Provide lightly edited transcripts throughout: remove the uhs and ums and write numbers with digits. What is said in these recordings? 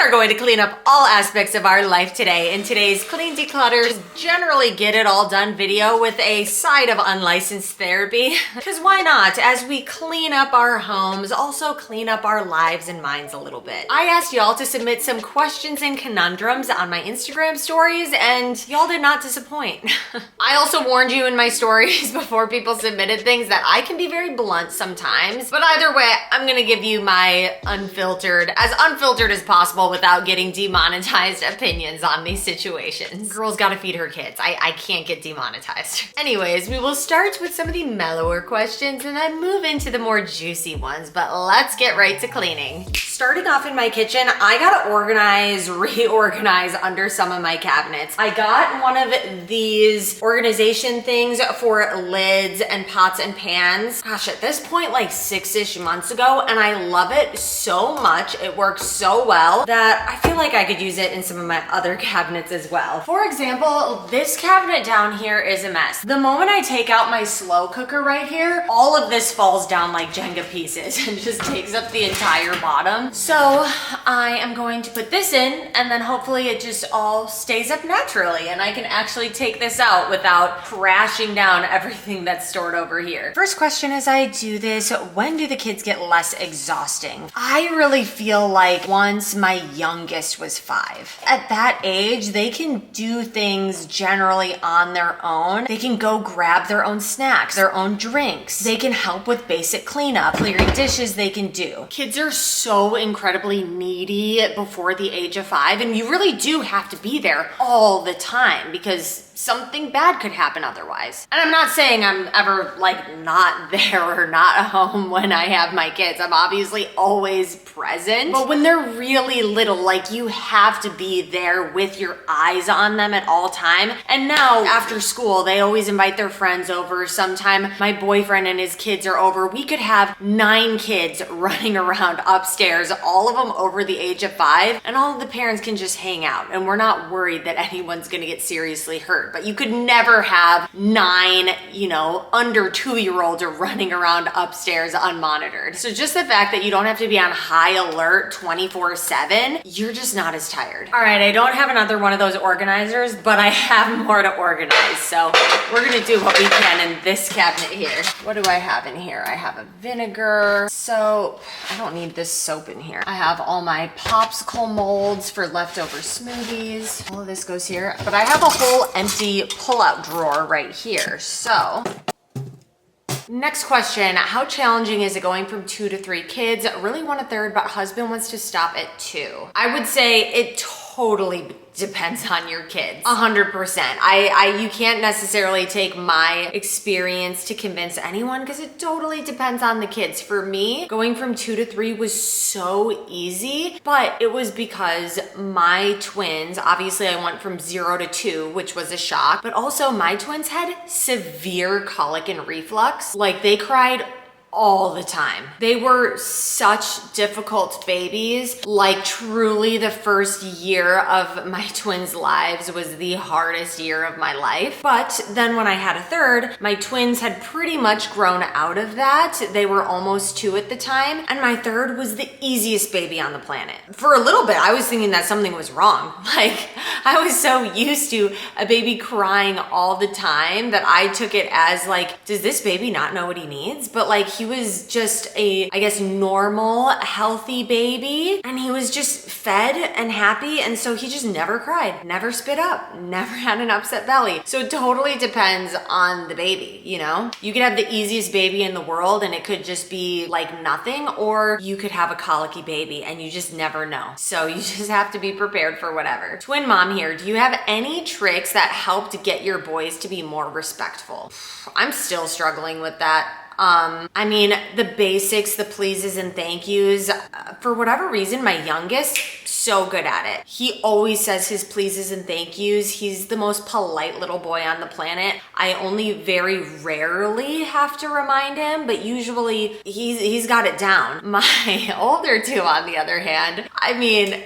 are going to clean up all aspects of our life today in today's Clean Declutter, just generally get it all done video with a side of unlicensed therapy. Because why not? As we clean up our homes, also clean up our lives and minds a little bit. I asked y'all to submit some questions and conundrums on my Instagram stories, and y'all did not disappoint. I also warned you in my stories before people submitted things that I can be very blunt sometimes, but either way, I'm gonna give you my unfiltered as possible without getting demonetized opinions on these situations. Girl's gotta feed her kids. I can't get demonetized. Anyways, we will start with some of the mellower questions and then move into the more juicy ones, but let's get right to cleaning. Starting off in my kitchen, I gotta reorganize under some of my cabinets. I got one of these organization things for lids and pots and pans. Gosh, at this point, like 6-ish months ago, and I love it so much. It works so well that I feel like I could use it in some of my other cabinets as well. For example, this cabinet down here is a mess. The moment I take out my slow cooker right here, all of this falls down like Jenga pieces and just takes up the entire bottom. So I am going to put this in, and then hopefully it just all stays up naturally and I can actually take this out without crashing down everything that's stored over here. First question as I do this, when do the kids get less exhausting? I really feel like once my youngest was 5. At that age, they can do things generally on their own. They can go grab their own snacks, their own drinks. They can help with basic cleanup, clearing dishes they can do. Kids are so incredibly needy before the age of 5, and you really do have to be there all the time because something bad could happen otherwise. And I'm not saying I'm ever like not there or not home when I have my kids. I'm obviously always present, but when they're really little, like you have to be there with your eyes on them at all time. And now after school, they always invite their friends over. Sometime my boyfriend and his kids are over. We could have 9 kids running around upstairs, all of them over the age of 5, and all of the parents can just hang out and we're not worried that anyone's gonna get seriously hurt. But you could never have 9, under 2-year-olds are running around upstairs unmonitored. So just the fact that you don't have to be on high alert 24/7, you're just not as tired. All right, I don't have another one of those organizers, but I have more to organize. So we're gonna do what we can in this cabinet here. What do I have in here? I have a vinegar, soap. I don't need this soap in here. I have all my popsicle molds for leftover smoothies. All of this goes here, but I have a whole empty pull-out drawer right here. So next question, how challenging is it going from 2 to 3 kids? Really want a third, but husband wants to stop at 2. I would say it totally depends on your kids. 100%. You can't necessarily take my experience to convince anyone because it totally depends on the kids. For me, going from 2 to 3 was so easy, but it was because my twins, obviously I went from 0 to 2, which was a shock, but also my twins had severe colic and reflux. Like they cried all the time. They were such difficult babies. Like truly the first year of my twins' lives was the hardest year of my life. But then when I had a third, my twins had pretty much grown out of that. They were almost 2 at the time. And my third was the easiest baby on the planet. For a little bit, I was thinking that something was wrong. Like I was so used to a baby crying all the time that I took it as like, does this baby not know what he needs? But like he was just a, I guess, normal, healthy baby. And he was just fed and happy. And so he just never cried, never spit up, never had an upset belly. So it totally depends on the baby, You could have the easiest baby in the world and it could just be like nothing, or you could have a colicky baby and you just never know. So you just have to be prepared for whatever. Twin mom here, do you have any tricks that help to get your boys to be more respectful? I'm still struggling with that. I mean, the basics, the pleases and thank yous, for whatever reason, my youngest, so good at it. He always says his pleases and thank yous. He's the most polite little boy on the planet. I only very rarely have to remind him, but usually he's got it down. My older 2, on the other hand, I mean,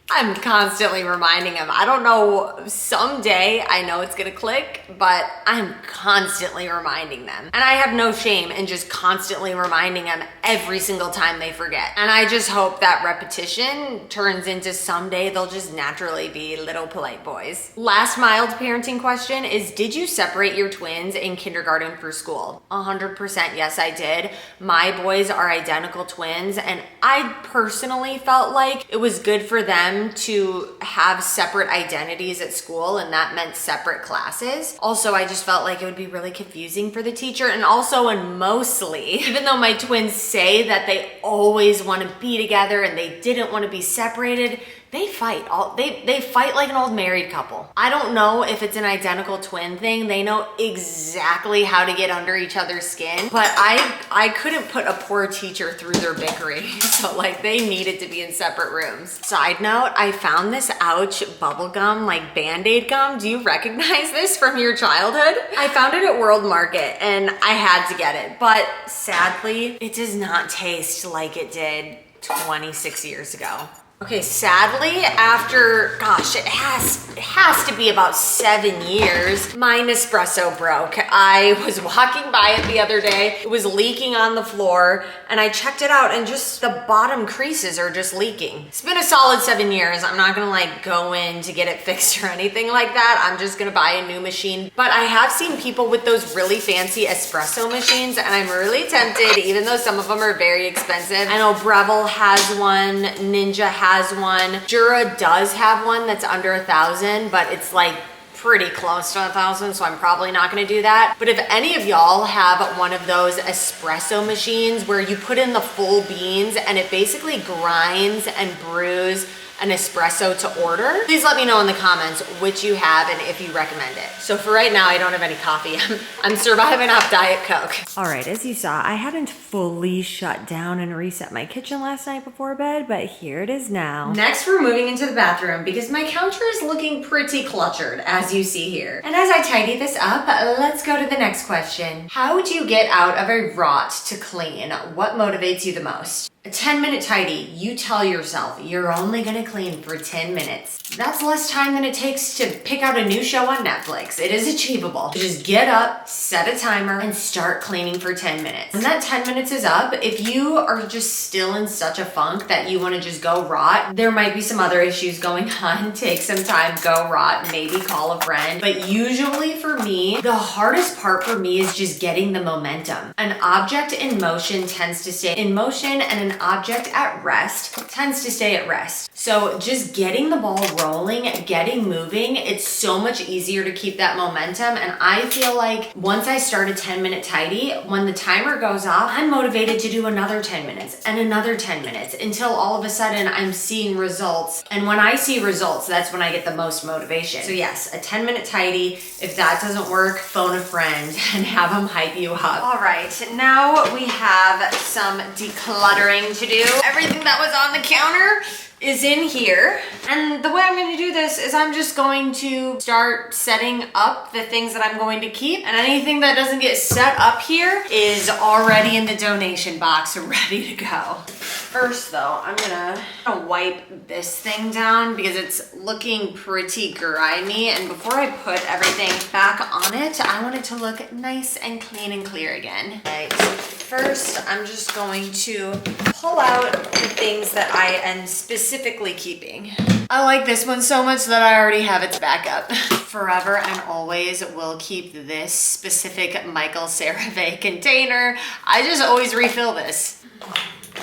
I'm constantly reminding him. I don't know, someday I know it's gonna click, but I'm constantly reminding them. And I have no shame in just constantly reminding them every single time they forget. And I just hope that repetition turns into someday they'll just naturally be little polite boys. Last mild parenting question is, did you separate your twins in kindergarten for school? 100% yes, I did. My boys are identical twins, and I personally felt like it was good for them to have separate identities at school, and that meant separate classes. Also, I just felt like it would be really confusing for the teacher, and also, and mostly, even though my twins say that they always want to be together and they didn't want to be separated, they fight. They fight like an old married couple. I don't know if it's an identical twin thing. They know exactly how to get under each other's skin, but I couldn't put a poor teacher through their bickering. So like, they needed to be in separate rooms. Side note, I found this Ouch bubble gum, like Band-Aid gum. Do you recognize this from your childhood? I found it at World Market and I had to get it, but sadly, it does not taste like it did 26 years ago. Okay, sadly, after, gosh, it has to be about 7 years, my Nespresso broke. I was walking by it the other day. It was leaking on the floor, and I checked it out, and just the bottom creases are just leaking. It's been a solid 7 years. I'm not gonna like go in to get it fixed or anything like that. I'm just gonna buy a new machine. But I have seen people with those really fancy espresso machines, and I'm really tempted, even though some of them are very expensive. I know Breville has one, Ninja has one. Jura does have one that's under 1,000, but it's like pretty close to 1,000, so I'm probably not gonna do that. But if any of y'all have one of those espresso machines where you put in the full beans and it basically grinds and brews an espresso to order, please let me know in the comments which you have and if you recommend it. So for right now, I don't have any coffee. I'm surviving off Diet Coke. All right, as you saw, I hadn't fully shut down and reset my kitchen last night before bed, but here it is now. Next, we're moving into the bathroom because my counter is looking pretty cluttered, as you see here. And as I tidy this up, let's go to the next question. How would you get out of a rot to clean? What motivates you the most? A 10-minute tidy, you tell yourself you're only gonna clean for 10 minutes. That's less time than it takes to pick out a new show on Netflix. It is achievable. Just get up, set a timer, and start cleaning for 10 minutes. When that 10 minutes is up, if you are just still in such a funk that you wanna just go rot, there might be some other issues going on. Take some time, go rot, maybe call a friend. But usually for me, the hardest part for me is just getting the momentum. An object in motion tends to stay in motion, and an object at rest tends to stay at rest. So just getting the ball rolling, getting moving, it's so much easier to keep that momentum. And I feel like once I start a 10-minute tidy, when the timer goes off, I'm motivated to do another 10 minutes and another 10 minutes until all of a sudden I'm seeing results. And when I see results, that's when I get the most motivation. So yes, a 10-minute tidy. If that doesn't work, phone a friend and have them hype you up. All right, now we have some decluttering to do. Everything that was on the counter is in here. And the way I'm going to do this is I'm just going to start setting up the things that I'm going to keep, and anything that doesn't get set up here is already in the donation box ready to go. First though, I'm gonna wipe this thing down because it's looking pretty grimy, and before I put everything back on it, I want it to look nice and clean and clear again. Right, so first I'm just going to pull out the things that I am specifically keeping. I like this one so much that I already have its backup. Forever and always will keep this specific Michael CeraVe container. I just always refill this.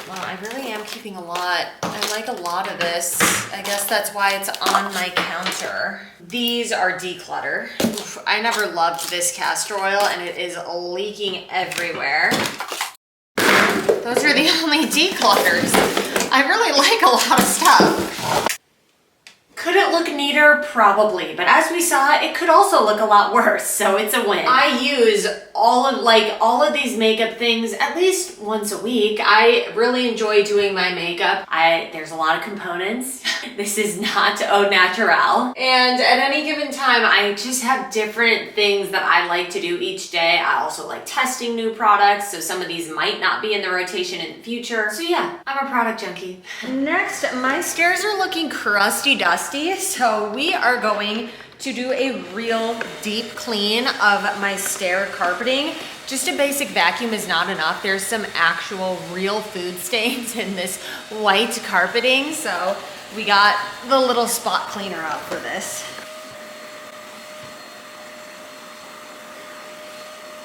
Well, I really am keeping a lot. I like a lot of this. I guess that's why it's on my counter. These are declutter. Oof, I never loved this castor oil, and it is leaking everywhere. Those are the only declutters. I really like a lot of stuff. Could it look neater? Probably, but as we saw, it could also look a lot worse, so it's a win. I use all of these makeup things at least once a week. I really enjoy doing my makeup. There's a lot of components. This is not au naturel. And at any given time, I just have different things that I like to do each day. I also like testing new products, so some of these might not be in the rotation in the future. So yeah, I'm a product junkie. Next, my stairs are looking crusty dusty, so we are going to do a real deep clean of my stair carpeting. Just a basic vacuum is not enough. There's some actual real food stains in this white carpeting, so we got the little spot cleaner out for this.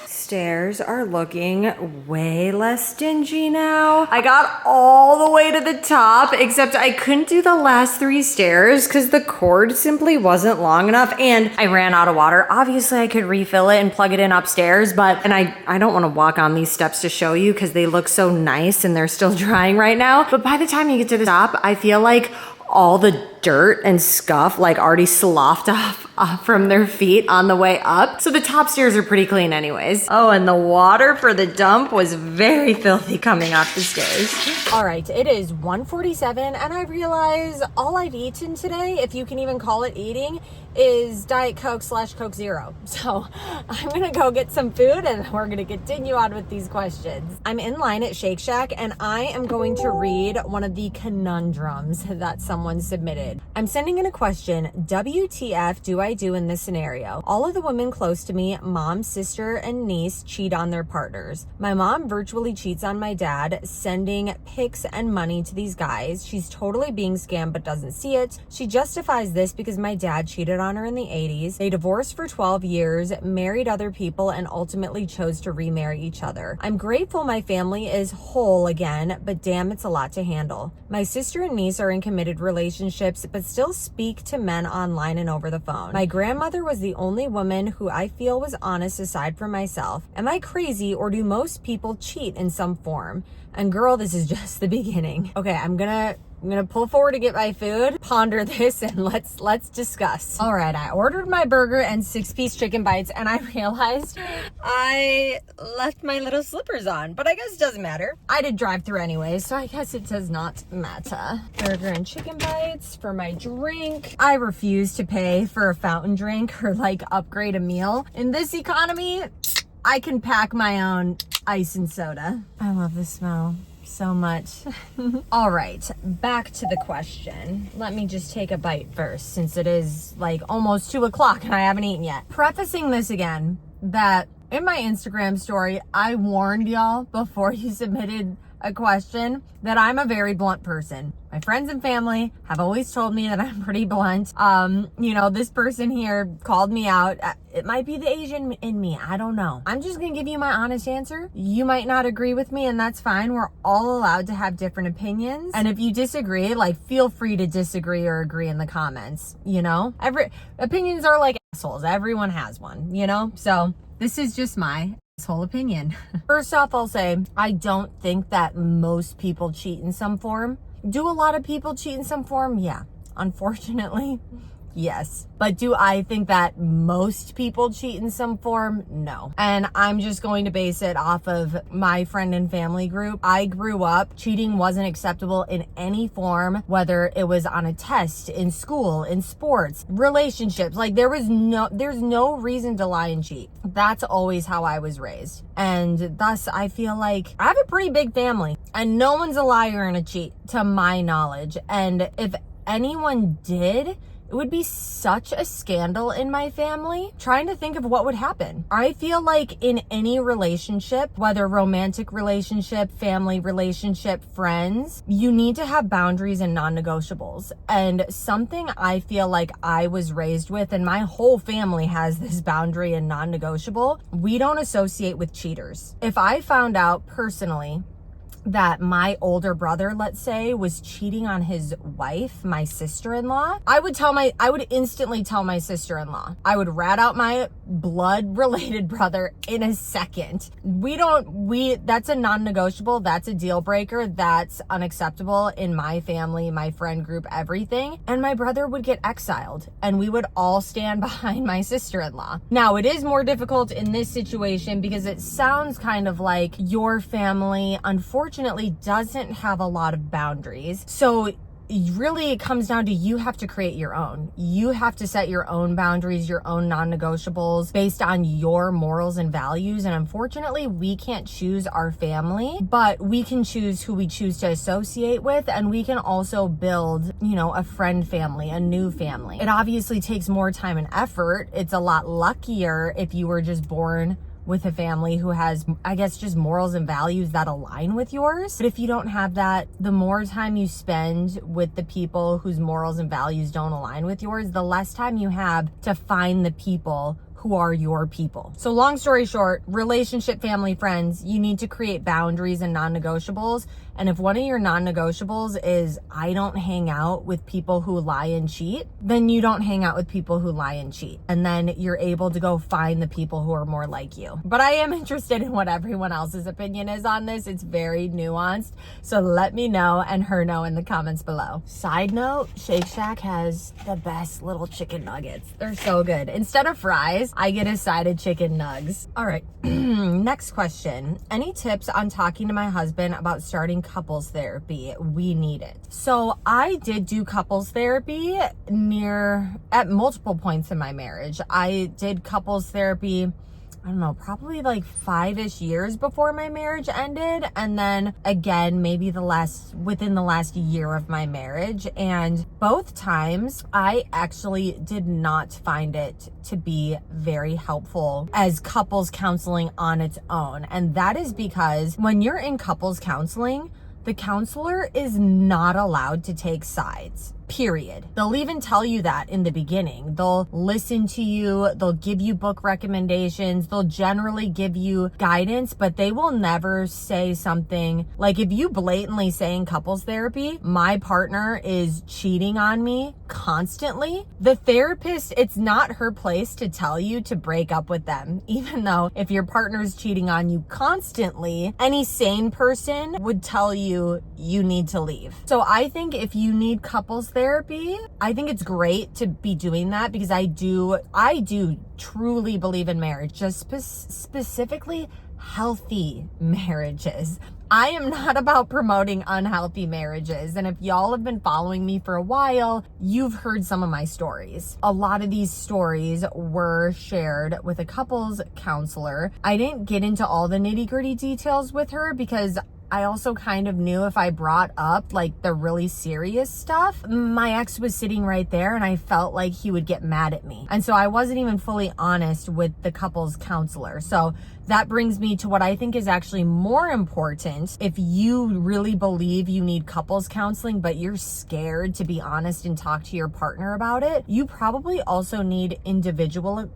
Stairs are looking way less dingy now. I got all the way to the top, except I couldn't do the last 3 stairs because the cord simply wasn't long enough and I ran out of water. Obviously I could refill it and plug it in upstairs, and I don't want to walk on these steps to show you because they look so nice and they're still drying right now. But by the time you get to the top, I feel like all the dirt and scuff like already sloughed off from their feet on the way up. So the top stairs are pretty clean anyways. Oh, and the water for the dump was very filthy coming up the stairs. All right, it is 1:47 and I realize all I've eaten today, if you can even call it eating, is Diet Coke / Coke Zero. So I'm gonna go get some food and we're gonna continue on with these questions. I'm in line at Shake Shack and I am going to read one of the conundrums that someone submitted. I'm sending in a question. WTF do I do in this scenario? All of the women close to me, mom, sister, and niece, cheat on their partners. My mom virtually cheats on my dad, sending pics and money to these guys. She's totally being scammed but doesn't see it. She justifies this because my dad cheated on her in the 80s. They divorced for 12 years, married other people, and ultimately chose to remarry each other. I'm grateful my family is whole again, but damn, it's a lot to handle. My sister and niece are in committed relationships, but still speak to men online and over the phone. My grandmother was the only woman who I feel was honest aside from myself. Am I crazy or do most people cheat in some form? And girl, this is just the beginning. Okay, I'm gonna pull forward to get my food, ponder this, and let's discuss. All right, I ordered my burger and 6-piece chicken bites, and I realized I left my little slippers on, but I guess it doesn't matter. I did drive through anyway, so I guess it does not matter. Burger and chicken bites for my drink. I refuse to pay for a fountain drink or like upgrade a meal. In this economy, I can pack my own ice and soda. I love the smell so much. All right, back to the question. Let me just take a bite first since it is like almost 2 o'clock and I haven't eaten yet. Prefacing this again, that in my Instagram story, I warned y'all before you submitted a question that I'm a very blunt person. My friends and family have always told me that I'm pretty blunt. This person here called me out. It might be the Asian in me. I don't know. I'm just gonna give you my honest answer. You might not agree with me and that's fine. We're all allowed to have different opinions. And if you disagree, like feel free to disagree or agree in the comments, Every opinions are like assholes. Everyone has one, So this is just my whole opinion. First off, I'll say I don't think that most people cheat in some form. Do a lot of people cheat in some form? Yeah. Unfortunately, yes. But do I think that most people cheat in some form? No. And I'm just going to base it off of my friend and family group. I grew up, cheating wasn't acceptable in any form, whether it was on a test, in school, in sports, relationships. Like there's no reason to lie and cheat. That's always how I was raised. And thus I feel like I have a pretty big family and no one's a liar and a cheat to my knowledge. And if anyone did, it would be such a scandal in my family. Trying to think of what would happen. I feel like in any relationship, whether romantic relationship, family relationship, friends, you need to have boundaries and non-negotiables. And something I feel like I was raised with, and my whole family has this boundary and non-negotiable, we don't associate with cheaters. If I found out personally that my older brother, let's say, was cheating on his wife, my sister-in-law, I would instantly tell my sister-in-law. I would rat out my blood-related brother in a second. That's a non-negotiable, that's a deal breaker, that's unacceptable in my family, my friend group, everything. And my brother would get exiled and we would all stand behind my sister-in-law. Now, it is more difficult in this situation because it sounds kind of like your family, unfortunately, doesn't have a lot of boundaries. So really it comes down to you have to create your own. You have to set your own boundaries, your own non-negotiables based on your morals and values. And unfortunately, we can't choose our family, but we can choose who we choose to associate with. And we can also build, a friend family, a new family. It obviously takes more time and effort. It's a lot luckier if you were just born with a family who has, I guess, just morals and values that align with yours. But if you don't have that, the more time you spend with the people whose morals and values don't align with yours, the less time you have to find the people who are your people. So long story short, relationship, family, friends, you need to create boundaries and non-negotiables. And if one of your non-negotiables is, I don't hang out with people who lie and cheat, then you don't hang out with people who lie and cheat. And then you're able to go find the people who are more like you. But I am interested in what everyone else's opinion is on this. It's very nuanced. So let me know and her know in the comments below. Side note, Shake Shack has the best little chicken nuggets. They're so good. Instead of fries, I get a side of chicken nugs. All right, next question. Any tips on talking to my husband about starting couples therapy? We need it. So I did do couples therapy at multiple points in my marriage. I did couples therapy, I don't know, probably like 5-ish years before my marriage ended. And then again, maybe within the last year of my marriage. And both times I actually did not find it to be very helpful as couples counseling on its own. And that is because when you're in couples counseling, the counselor is not allowed to take sides. Period. They'll even tell you that in the beginning. They'll listen to you. They'll give you book recommendations. They'll generally give you guidance, but they will never say something like, if you blatantly say in couples therapy, my partner is cheating on me constantly, the therapist, it's not her place to tell you to break up with them. Even though if your partner is cheating on you constantly, any sane person would tell you you need to leave. So I think if you need couples therapy, I think it's great to be doing that, because I do truly believe in marriage, just specifically healthy marriages. I am not about promoting unhealthy marriages. And if y'all have been following me for a while, you've heard some of my stories. A lot of these stories were shared with a couples counselor. I didn't get into all the nitty-gritty details with her because I also kind of knew if I brought up like the really serious stuff, my ex was sitting right there and I felt like he would get mad at me. And so I wasn't even fully honest with the couples counselor. So that brings me to what I think is actually more important. If you really believe you need couples counseling, but you're scared to be honest and talk to your partner about it, you probably also need individual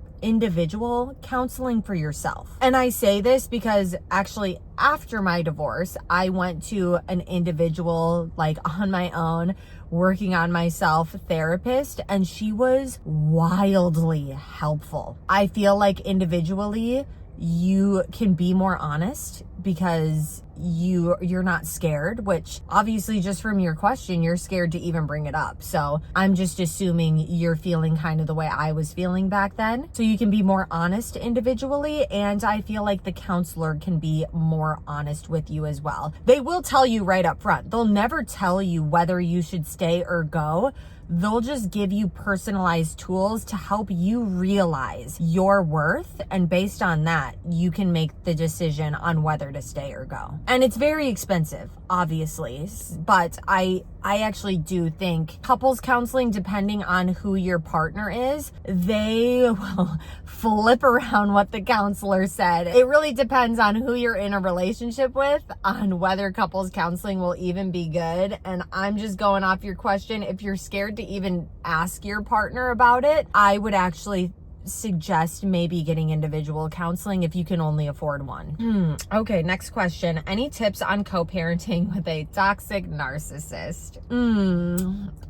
counseling for yourself. And I say this because actually after my divorce, I went to an individual, like on my own, working on myself therapist, and she was wildly helpful. I feel like individually you can be more honest because you're not scared, which obviously just from your question, you're scared to even bring it up. So I'm just assuming you're feeling kind of the way I was feeling back then. So you can be more honest individually. And I feel like the counselor can be more honest with you as well. They will tell you right up front. They'll never tell you whether you should stay or go. They'll just give you personalized tools to help you realize your worth. And based on that, you can make the decision on whether to stay or go. And it's very expensive, obviously. But I actually do think couples counseling, depending on who your partner is, they will flip around what the counselor said. It really depends on who you're in a relationship with on whether couples counseling will even be good. And I'm just going off your question. If you're scared to even ask your partner about it, I would actually suggest maybe getting individual counseling if you can only afford one. Okay, next question. Any tips on co-parenting with a toxic narcissist?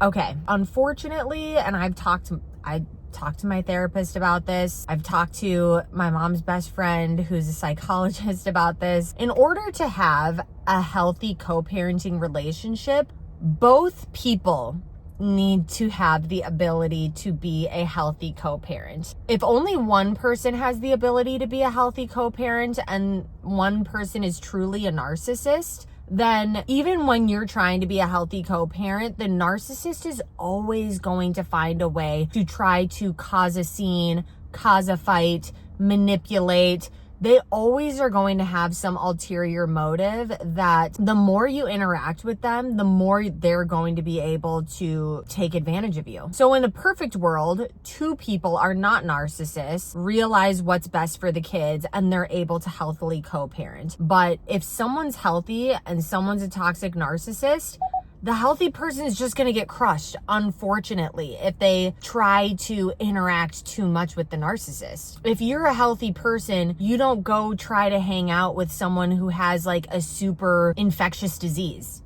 Okay, unfortunately, and I talked to my therapist about this. I've talked to my mom's best friend who's a psychologist about this. In order to have a healthy co-parenting relationship, both people need to have the ability to be a healthy co-parent. If only one person has the ability to be a healthy co-parent and one person is truly a narcissist, then even when you're trying to be a healthy co-parent, the narcissist is always going to find a way to try to cause a scene, cause a fight, manipulate. They always are going to have some ulterior motive that the more you interact with them, the more they're going to be able to take advantage of you. So in a perfect world, two people are not narcissists, realize what's best for the kids, and they're able to healthily co-parent. But if someone's healthy and someone's a toxic narcissist, the healthy person is just going to get crushed, unfortunately, if they try to interact too much with the narcissist. If you're a healthy person, you don't go try to hang out with someone who has like a super infectious disease.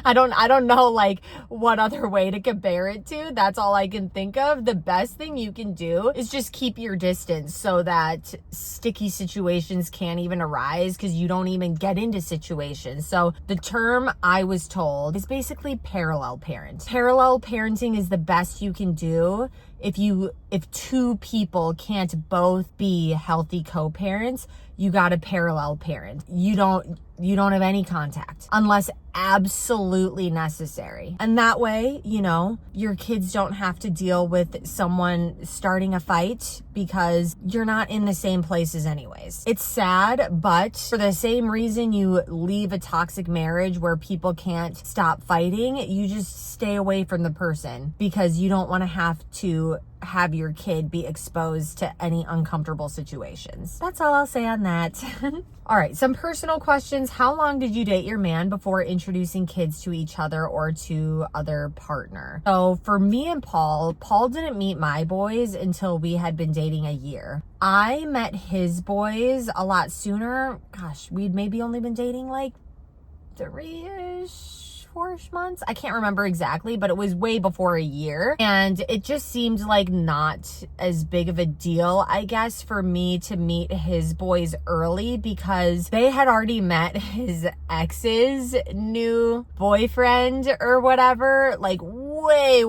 I don't know like what other way to compare it to. That's all I can think of. The best thing you can do is just keep your distance so that sticky situations can't even arise because you don't even get into situations. So the term I was told is basically parallel parent. Parallel parenting is the best you can do if two people can't both be healthy co-parents. You got to parallel parent. You don't have any contact unless absolutely necessary. And that way, you know, your kids don't have to deal with someone starting a fight because you're not in the same places anyways. It's sad, but for the same reason you leave a toxic marriage where people can't stop fighting, you just stay away from the person because you don't want to have your kid be exposed to any uncomfortable situations. That's all I'll say on that. All right, some personal questions. How long did you date your man before introducing kids to each other or to other partner? So for me and Paul didn't meet my boys until we had been dating a year. I met his boys a lot sooner. Gosh, we'd maybe only been dating like 3-ish, 4-ish months. I can't remember exactly, but it was way before a year. And it just seemed like not as big of a deal, I guess, for me to meet his boys early because they had already met his ex's new boyfriend or whatever, like way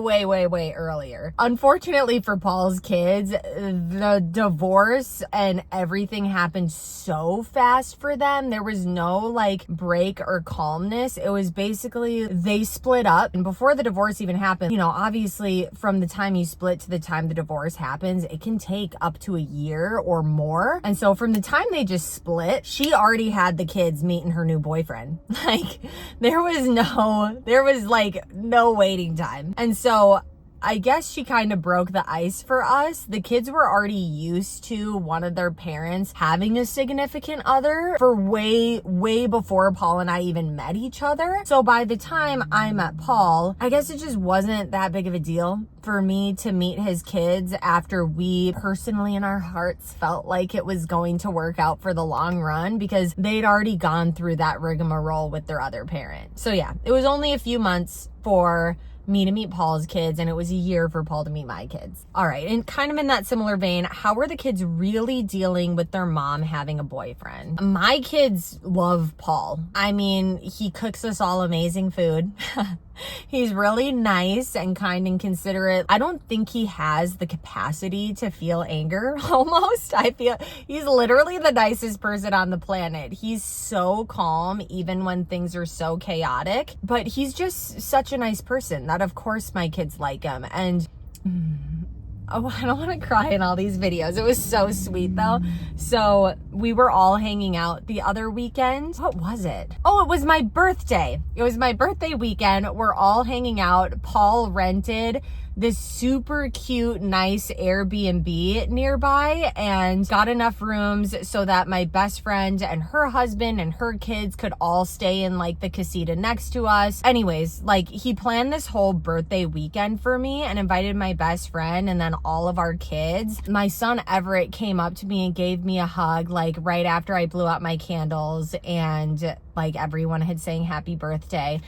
earlier. Unfortunately for Paul's kids, the divorce and everything happened so fast for them. There was no like break or calmness. It was basically they split up, and before the divorce even happened, you know, obviously from the time you split to the time the divorce happens, it can take up to a year or more. And so from the time they just split, she already had the kids meeting her new boyfriend. Like there was like no waiting time. And so I guess she kind of broke the ice for us. The kids were already used to one of their parents having a significant other for way before Paul and I even met each other. So by the time I met Paul, I guess it just wasn't that big of a deal for me to meet his kids after we personally in our hearts felt like it was going to work out for the long run because they'd already gone through that rigmarole with their other parent. So yeah, it was only a few months for me to meet Paul's kids, and it was a year for Paul to meet my kids. All right, and kind of in that similar vein, how are the kids really dealing with their mom having a boyfriend? My kids love Paul. I mean, he cooks us all amazing food. He's really nice and kind and considerate. I don't think he has the capacity to feel anger, almost. I feel he's literally the nicest person on the planet. He's so calm, even when things are so chaotic. But he's just such a nice person that, of course, my kids like him. And oh, I don't want to cry in all these videos. It was so sweet though. So we were all hanging out the other weekend. What was it? Oh, it was my birthday. It was my birthday weekend. We're all hanging out. Paul rented this super cute, nice Airbnb nearby and got enough rooms so that my best friend and her husband and her kids could all stay in like the casita next to us. Anyways, like he planned this whole birthday weekend for me and invited my best friend and then all of our kids. My son Everett came up to me and gave me a hug like right after I blew out my candles and like everyone had sang happy birthday.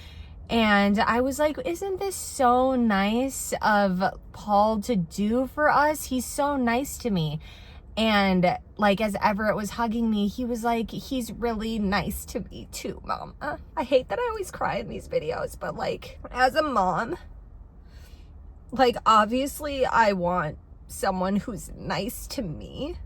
And I was like, isn't this so nice of Paul to do for us? He's so nice to me. And like as Everett was hugging me, he was like, he's really nice to me too, Mom. I hate that I always cry in these videos, but like as a mom, like obviously I want someone who's nice to me.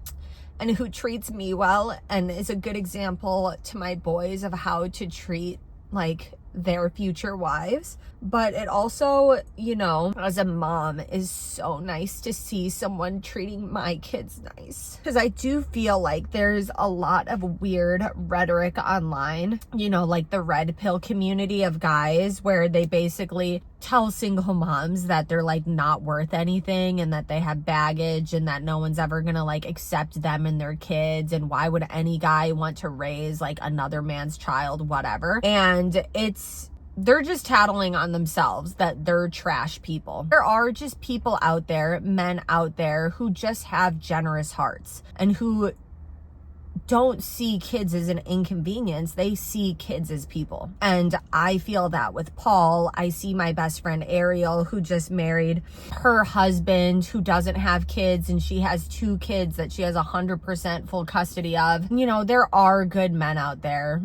and who treats me well and is a good example to my boys of how to treat like their future wives. But it also, you know, as a mom, is so nice to see someone treating my kids nice. Because I do feel like there's a lot of weird rhetoric online, you know, like the red pill community of guys where they basically tell single moms that they're like not worth anything and that they have baggage and that no one's ever gonna like accept them and their kids, and why would any guy want to raise like another man's child, whatever. And they're just tattling on themselves that they're trash people. There are just people out there, men out there, who just have generous hearts and who don't see kids as an inconvenience. They see kids as people. And I feel that with Paul. I see my best friend Ariel, who just married her husband, who doesn't have kids, and she has 2 kids that she has 100% full custody of. You know, there are good men out there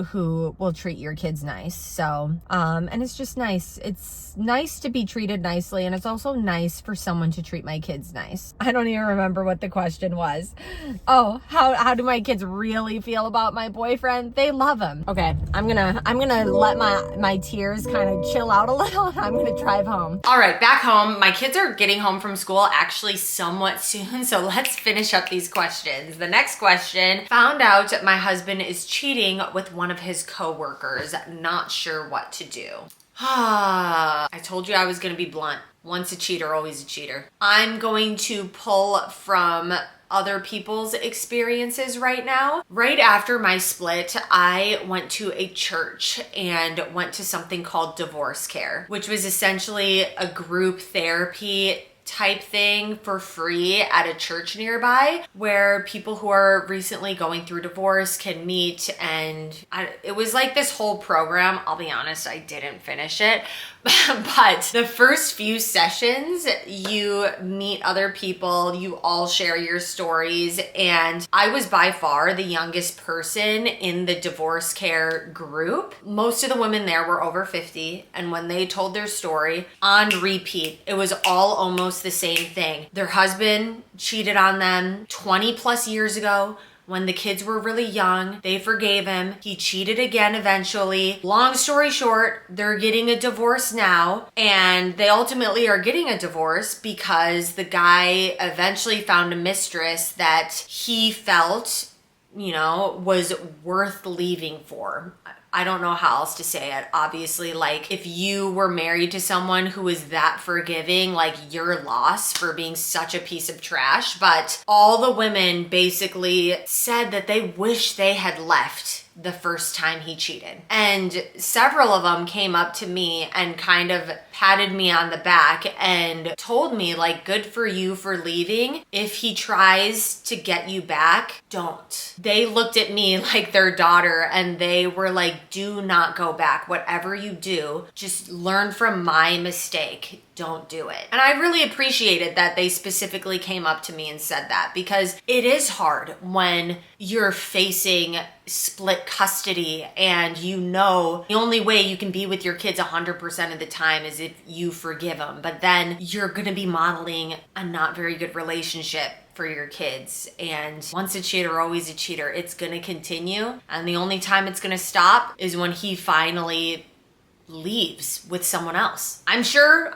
who will treat your kids nice. So, and it's just nice. It's nice to be treated nicely, and it's also nice for someone to treat my kids nice. I don't even remember what the question was. Oh, how do my kids really feel about my boyfriend? They love him. Okay, I'm gonna let my tears kind of chill out a little, and I'm gonna drive home. All right, back home. My kids are getting home from school actually somewhat soon, so let's finish up these questions. The next question: found out my husband is cheating with one of his co-workers. Not sure what to do. I told you I was gonna be blunt. Once a cheater, always a cheater. I'm going to pull from other people's experiences right now. Right after my split, I went to a church and went to something called divorce care, which was essentially a group therapy type thing for free at a church nearby, where people who are recently going through divorce can meet. And it was like this whole program. I'll be honest, I didn't finish it. But the first few sessions, you meet other people, you all share your stories, and I was by far the youngest person in the divorce care group. Most of the women there were over 50, and when they told their story on repeat, it was all almost the same thing. Their husband cheated on them 20 plus years ago. When the kids were really young, they forgave him. He cheated again eventually. Long story short, they're getting a divorce now, and they ultimately are getting a divorce because the guy eventually found a mistress that he felt, you know, was worth leaving for. I don't know how else to say it. Obviously, like, if you were married to someone who was that forgiving, like, your loss for being such a piece of trash. But all the women basically said that they wish they had left the first time he cheated. And several of them came up to me and kind of patted me on the back and told me, like, good for you for leaving. If he tries to get you back, don't. They looked at me like their daughter and they were like, do not go back. Whatever you do, just learn from my mistake. Don't do it. And I really appreciated that they specifically came up to me and said that, because it is hard when you're facing split custody and you know the only way you can be with your kids 100% of the time is if you forgive them. But then you're gonna be modeling a not very good relationship for your kids. And once a cheater, always a cheater. It's gonna continue. And the only time it's gonna stop is when he finally leaves with someone else. I'm sure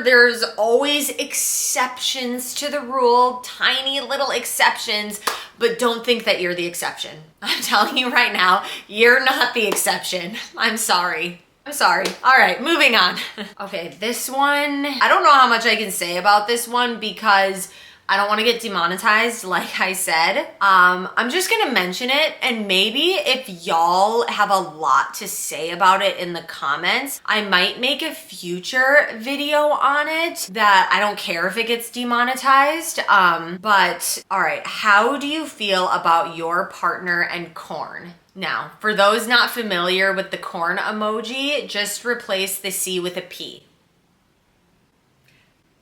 there's always exceptions to the rule, tiny little exceptions, but don't think that you're the exception. I'm telling you right now, you're not the exception. I'm sorry. All right, moving on. Okay, this one, I don't know how much I can say about this one because I don't want to get demonetized, like I said. I'm just gonna mention it, and maybe if y'all have a lot to say about it in the comments, I might make a future video on it that I don't care if it gets demonetized. But all right, how do you feel about your partner and corn? Now, for those not familiar with the corn emoji, just replace the C with a P.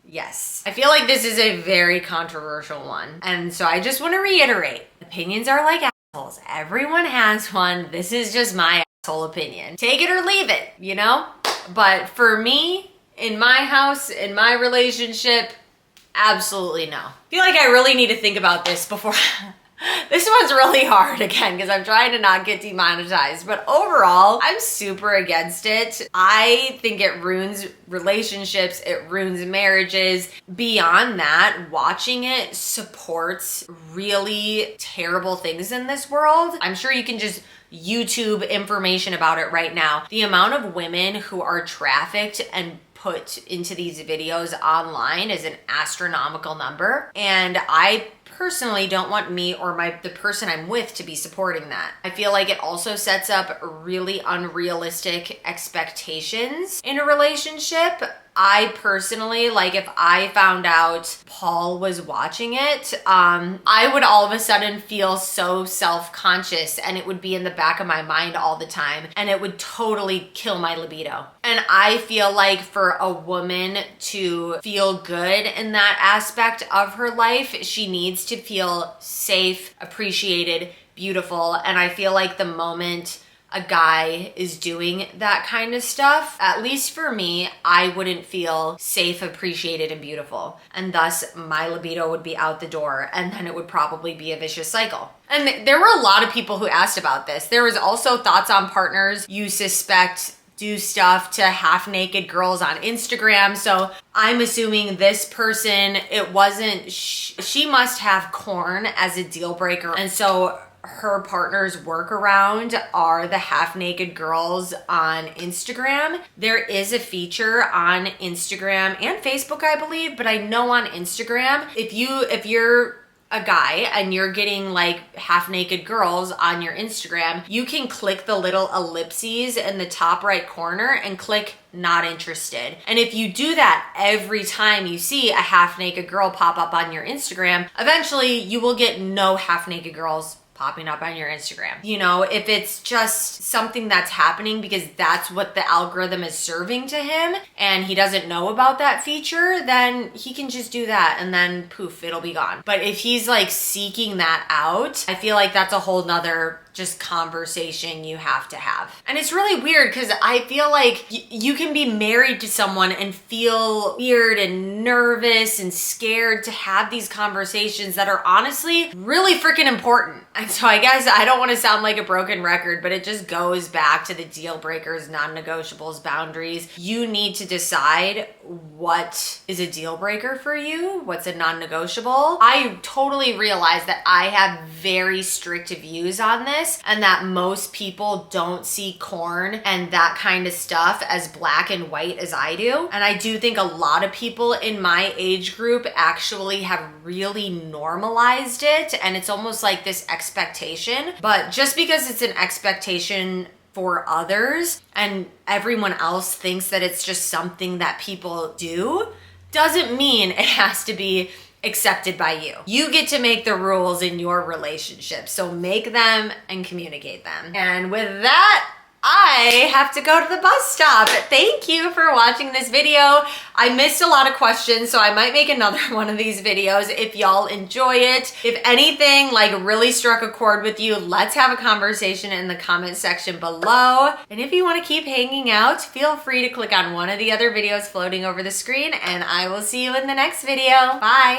Yes. I feel like this is a very controversial one. And so I just want to reiterate, opinions are like assholes. Everyone has one. This is just my asshole opinion. Take it or leave it, you know? But for me, in my house, in my relationship, absolutely no. I feel like I really need to think about this before This one's really hard again because I'm trying to not get demonetized, but overall, I'm super against it. I think it ruins relationships, it ruins marriages. Beyond that, watching it supports really terrible things in this world. I'm sure you can just YouTube information about it right now. The amount of women who are trafficked and put into these videos online is an astronomical number. And I personally don't want me or the person I'm with to be supporting that. I feel like it also sets up really unrealistic expectations in a relationship. I personally, like if I found out Paul was watching it, I would all of a sudden feel so self-conscious and it would be in the back of my mind all the time and it would totally kill my libido. And I feel like for a woman to feel good in that aspect of her life, she needs to feel safe, appreciated, beautiful. And I feel like the moment a guy is doing that kind of stuff, at least for me, I wouldn't feel safe, appreciated, and beautiful. And thus my libido would be out the door and then it would probably be a vicious cycle. And there were a lot of people who asked about this. There was also thoughts on partners you suspect do stuff to half-naked girls on Instagram. So I'm assuming this person, it wasn't, she must have corn as a deal breaker. And so her partner's workaround are the half-naked girls on Instagram. There is a feature on Instagram and Facebook, I believe, but I know on Instagram, if you're a guy and you're getting like half-naked girls on your Instagram, you can click the little ellipses in the top right corner and click not interested. And if you do that every time you see a half-naked girl pop up on your Instagram, eventually you will get no half-naked girls popping up on your Instagram. You know, if it's just something that's happening because that's what the algorithm is serving to him and he doesn't know about that feature, then he can just do that and then poof, it'll be gone. But if he's like seeking that out, I feel like that's a whole nother just conversation you have to have. And it's really weird because I feel like you can be married to someone and feel weird and nervous and scared to have these conversations that are honestly really freaking important. And so I guess I don't want to sound like a broken record, but it just goes back to the deal breakers, non-negotiables, boundaries. You need to decide what is a deal breaker for you, what's a non-negotiable. I totally realize that I have very strict views on this and that most people don't see corn and that kind of stuff as black and white as I do. And I do think a lot of people in my age group actually have really normalized it and it's almost like this expectation. But just because it's an expectation for others and everyone else thinks that it's just something that people do, doesn't mean it has to be accepted by you. You get to make the rules in your relationship, so make them and communicate them. And with that, I have to go to the bus stop. Thank you for watching this video. I missed a lot of questions, so I might make another one of these videos if y'all enjoy it. If anything like really struck a chord with you, let's have a conversation in the comment section below. And if you want to keep hanging out, feel free to click on one of the other videos floating over the screen, and I will see you in the next video. Bye.